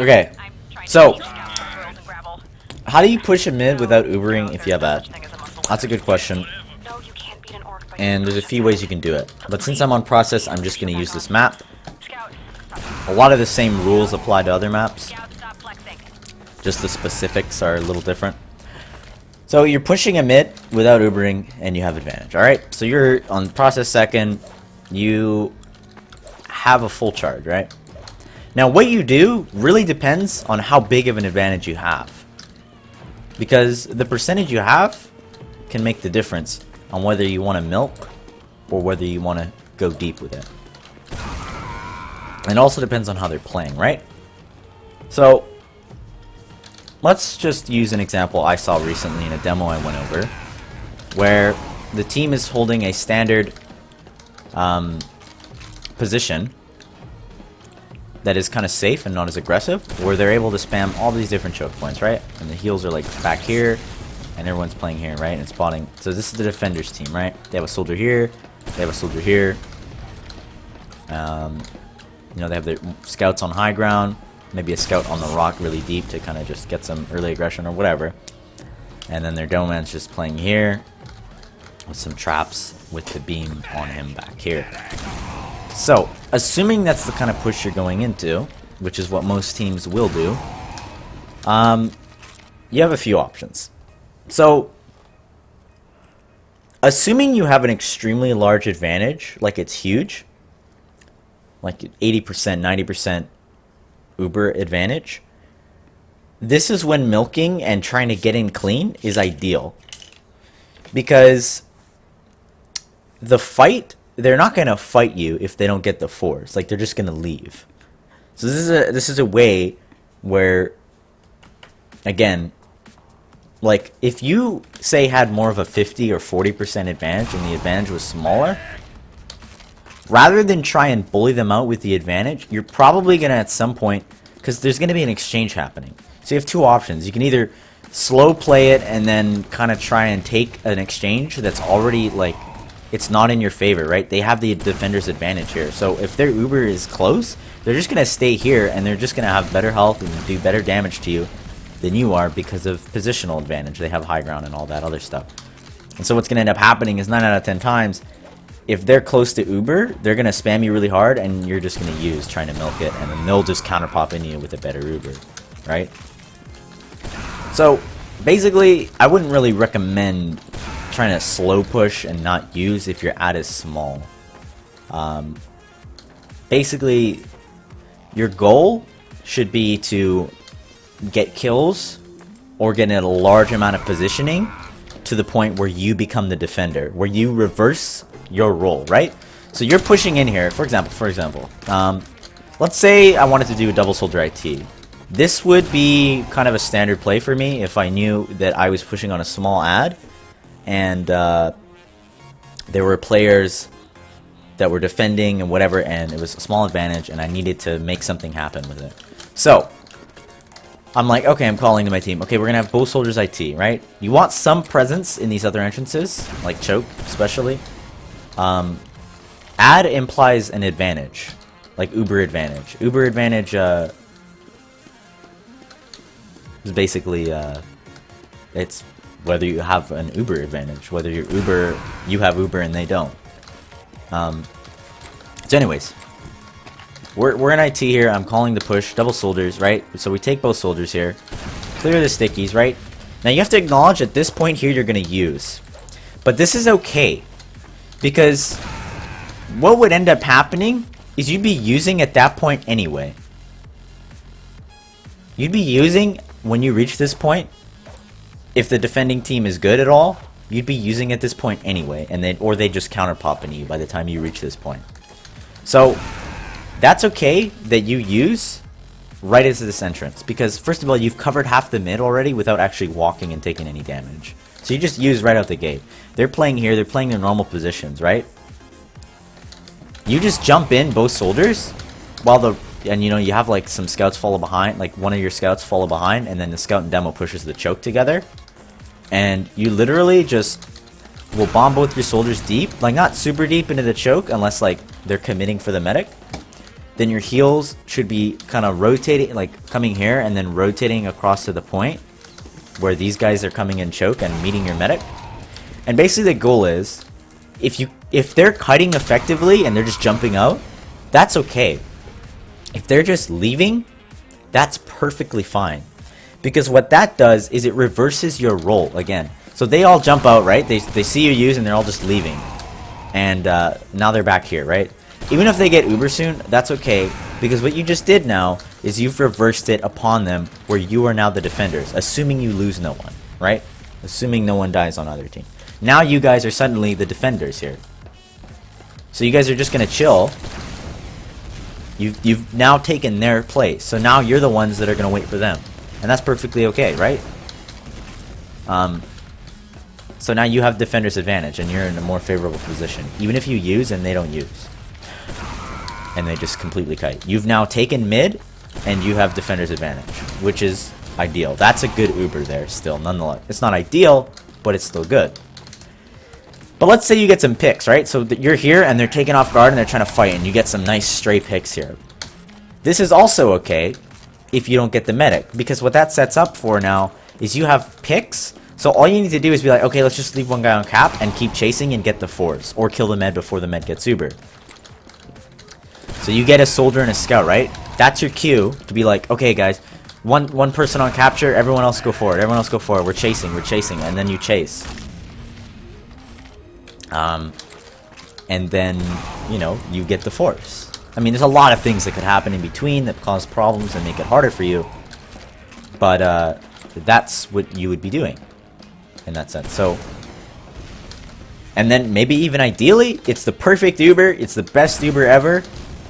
Okay, so how do you push a mid without Ubering if you have ad? That's a good question. And there's a few ways you can do it. But since I'm on process, I'm just going to use this map. A lot of the same rules apply to other maps. Just the specifics are a little different. So you're pushing a mid without Ubering and you have advantage. Alright, so you're on process second. You have a full charge, right? Now what you do really depends on how big of an advantage you have. Because the percentage you have can make the difference on whether you want to milk or whether you want to go deep with it. And it also depends on how they're playing, right? So let's just use an example I saw recently in a demo I went over, where the team is holding a standard position that is kind of safe and not as aggressive, where they're able to spam all these different choke points, right? And the heals are like back here, and everyone's playing here, right? And spotting. So this is the defender's team, right? They have a soldier here, they have a soldier here. You know, they have their scouts on high ground, maybe a scout on the rock really deep to kind of just get some early aggression or whatever. And then their dome man's just playing here with some traps with the beam on him back here. So, assuming that's the kind of push you're going into, which is what most teams will do, you have a few options. So, assuming you have an extremely large advantage, like it's huge, like 80%, 90% Uber advantage, this is when milking and trying to get in clean is ideal. Because the fight, they're not going to fight you if they don't get the fours. Like, they're just going to leave. So this is a way where, again, like, if you, say, had more of a 50 or 40% advantage and the advantage was smaller, rather than try and bully them out with the advantage, you're probably going to, at some point, because there's going to be an exchange happening. So you have two options. You can either slow play it and then kind of try and take an exchange that's already, like, it's not in your favor, right? They have the defender's advantage here. So if their Uber is close, they're just going to stay here and they're just going to have better health and do better damage to you than you are because of positional advantage. They have high ground and all that other stuff. And so what's going to end up happening is 9 out of 10 times, if they're close to Uber, they're going to spam you really hard and you're just going to use trying to milk it, and then they'll just counter pop into you with a better Uber, right? So basically, I wouldn't really recommend trying to slow push and not use if your ad is small. Basically, your goal should be to get kills or get in a large amount of positioning to the point where you become the defender, where you reverse your role, right? So you're pushing in here, for example, let's say I wanted to do a double soldier IT. This would be kind of a standard play for me if I knew that I was pushing on a small ad and there were players that were defending and whatever, and it was a small advantage and I needed to make something happen with it. So I'm like, okay, I'm calling to my team. Okay, we're gonna have both soldiers IT, right? You want some presence in these other entrances, like choke especially. Ad implies an advantage, like Uber advantage. Uber advantage is basically it's whether you have an Uber advantage, whether you're Uber, you have Uber and they don't. So anyways, we're in IT here. I'm calling the push, double soldiers, right? So we take both soldiers here, clear the stickies, right? Now you have to acknowledge at this point here you're gonna use, but this is okay, because what would end up happening is you'd be using at that point anyway. You'd be using when you reach this point. If the defending team is good at all, you'd be using at this point anyway, and they just counter pop into you by the time you reach this point. So that's okay that you use right as this entrance, because first of all, you've covered half the mid already without actually walking and taking any damage. So you just use right out the gate. They're playing here, they're playing their normal positions, right? You just jump in both soldiers while and you know, you have like some scouts follow behind, like one of your scouts follow behind, and then the scout and demo pushes the choke together. And you literally just will bomb both your soldiers deep, like not super deep into the choke unless like they're committing for the medic. then your heals should be kind of rotating, like coming here and then rotating across to the point where these guys are coming in choke and meeting your medic. And basically the goal is, if they're kiting effectively and they're just jumping out, that's okay. If they're just leaving, that's perfectly fine. Because what that does is it reverses your role again. So they all jump out, right? They see you use and they're all just leaving. And now they're back here, right? Even if they get uber soon, that's okay. Because what you just did now is you've reversed it upon them where you are now the defenders. Assuming you lose no one, right? Assuming no one dies on either team. Now you guys are suddenly the defenders here. So you guys are just going to chill. You've now taken their place. So now you're the ones that are going to wait for them. And that's perfectly okay, right? So now you have defender's advantage and you're in a more favorable position. Even if you use and they don't use. And they just completely kite. You've now taken mid and you have defender's advantage. Which is ideal. That's a good uber there still, nonetheless. It's not ideal, but it's still good. But let's say you get some picks, right? So you're here and they're taking off guard and they're trying to fight and you get some nice stray picks here. This is also okay if you don't get the medic. Because what that sets up for now is you have picks. So all you need to do is be like, okay, let's just leave one guy on cap and keep chasing and get the fours. Or kill the med before the med gets uber. So you get a soldier and a scout, right? That's your cue to be like, okay guys, one person on capture, everyone else go forward, everyone else go forward. We're chasing, and then you chase. And then, you know, you get the force. I mean, there's a lot of things that could happen in between that cause problems and make it harder for you. But that's what you would be doing in that sense. So, and then maybe even ideally, it's the perfect Uber. It's the best Uber ever.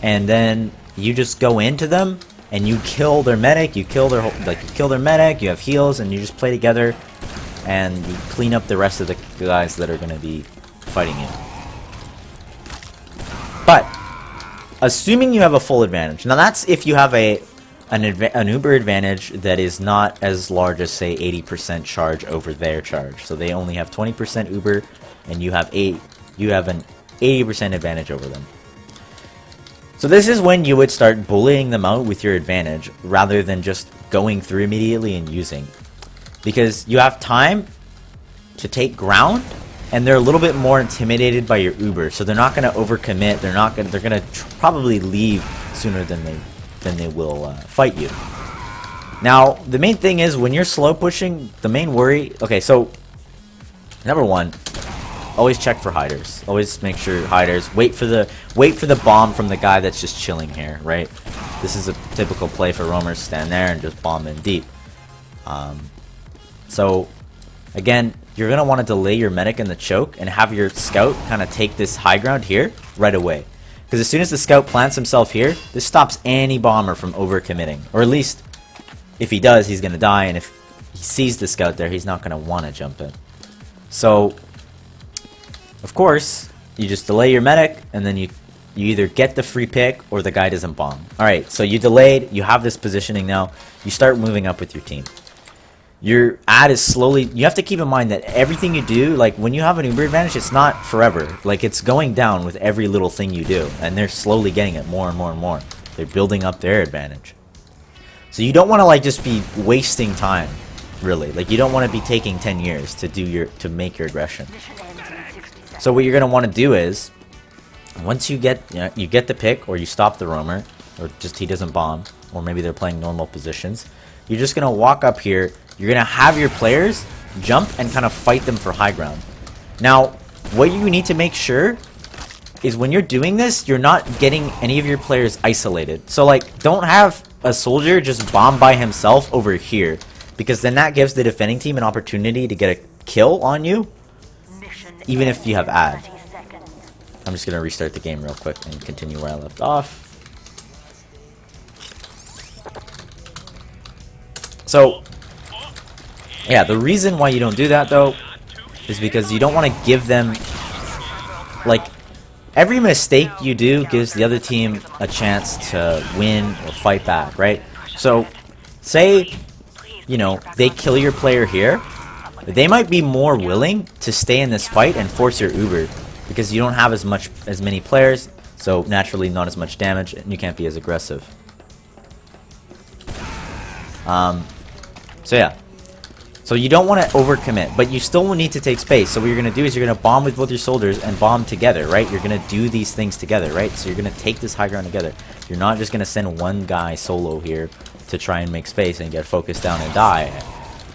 And then you just go into them and you kill their medic. You kill their medic. You have heals, and you just play together, and you clean up the rest of the guys that are going to be fighting you. But assuming you have a full advantage. Now that's if you have an Uber advantage that is not as large as, say, 80% charge over their charge. So they only have 20% Uber and you have an 80% advantage over them. So this is when you would start bullying them out with your advantage rather than just going through immediately and using. Because you have time to take ground and they're a little bit more intimidated by your Uber. So they're not going to overcommit. They're going to probably leave sooner than they will fight you. Now, the main thing is when you're slow pushing, the main worry... Okay, so number one, always check for hiders. Always make sure hiders. Wait for the bomb from the guy that's just chilling here, right? This is a typical play for roamers. Stand there and just bomb in deep. So again, you're gonna want to delay your medic in the choke and have your scout kind of take this high ground here right away. Because as soon as the scout plants himself here, this stops any bomber from overcommitting. Or at least, if he does, he's gonna die. And if he sees the scout there, he's not gonna want to jump in. So, of course, you just delay your medic, and then you either get the free pick or the guy doesn't bomb. Alright, so you delayed, you have this positioning now, you start moving up with your team. Your ad is slowly... You have to keep in mind that everything you do, like when you have an Uber advantage, it's not forever. Like it's going down with every little thing you do, and they're slowly getting it more and more and more. They're building up their advantage. So you don't want to like just be wasting time, really. Like you don't want to be taking 10 years to make your aggression. So what you're going to want to do is, once you get the pick, or you stop the roamer, or just he doesn't bomb, or maybe they're playing normal positions, you're just going to walk up here. You're going to have your players jump and kind of fight them for high ground. Now, what you need to make sure is when you're doing this, you're not getting any of your players isolated. So, like, don't have a soldier just bomb by himself over here, because then that gives the defending team an opportunity to get a kill on you, even if you have ad. I'm just going to restart the game real quick and continue where I left off. So, yeah, the reason why you don't do that, though, is because you don't want to give them, like, every mistake you do gives the other team a chance to win or fight back, right? So, say, you know, they kill your player here, they might be more willing to stay in this fight and force your Uber, because you don't have as many players. So naturally not as much damage, and you can't be as aggressive. So yeah. So you don't want to overcommit, but you still will need to take space. So what you're going to do is you're going to bomb with both your soldiers and bomb together, right? You're going to do these things together, right? So you're going to take this high ground together. You're not just going to send one guy solo here to try and make space and get focused down and die.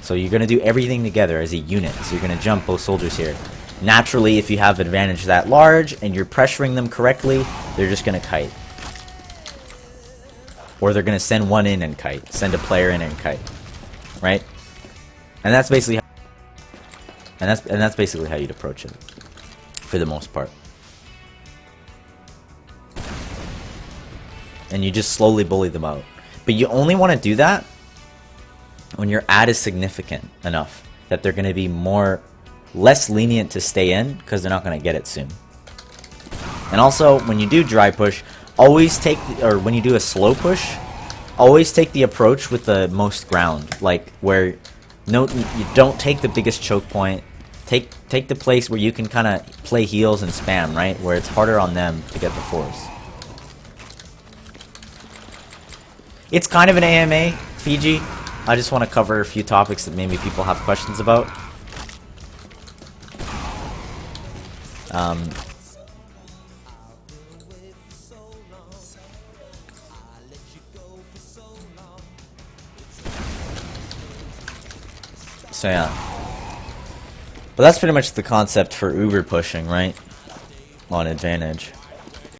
So you're going to do everything together as a unit. So you're going to jump both soldiers here. Naturally, if you have advantage that large and you're pressuring them correctly, they're just going to kite. Or they're going to send one in and kite. Send a player in and kite. Right? And that's basically how you'd approach it, for the most part. And you just slowly bully them out. But you only want to do that when your ad is significant enough that they're going to be less lenient to stay in, because they're not going to get it soon. And also, when you do dry push, always when you do a slow push, always take the approach with the most ground, like where you don't take the biggest choke point. Take the place where you can kind of play heals and spam, right? Where it's harder on them to get the force. It's kind of an AMA, Fiji. I just want to cover a few topics that maybe people have questions about. So yeah. But that's pretty much the concept for Uber pushing, right? On advantage.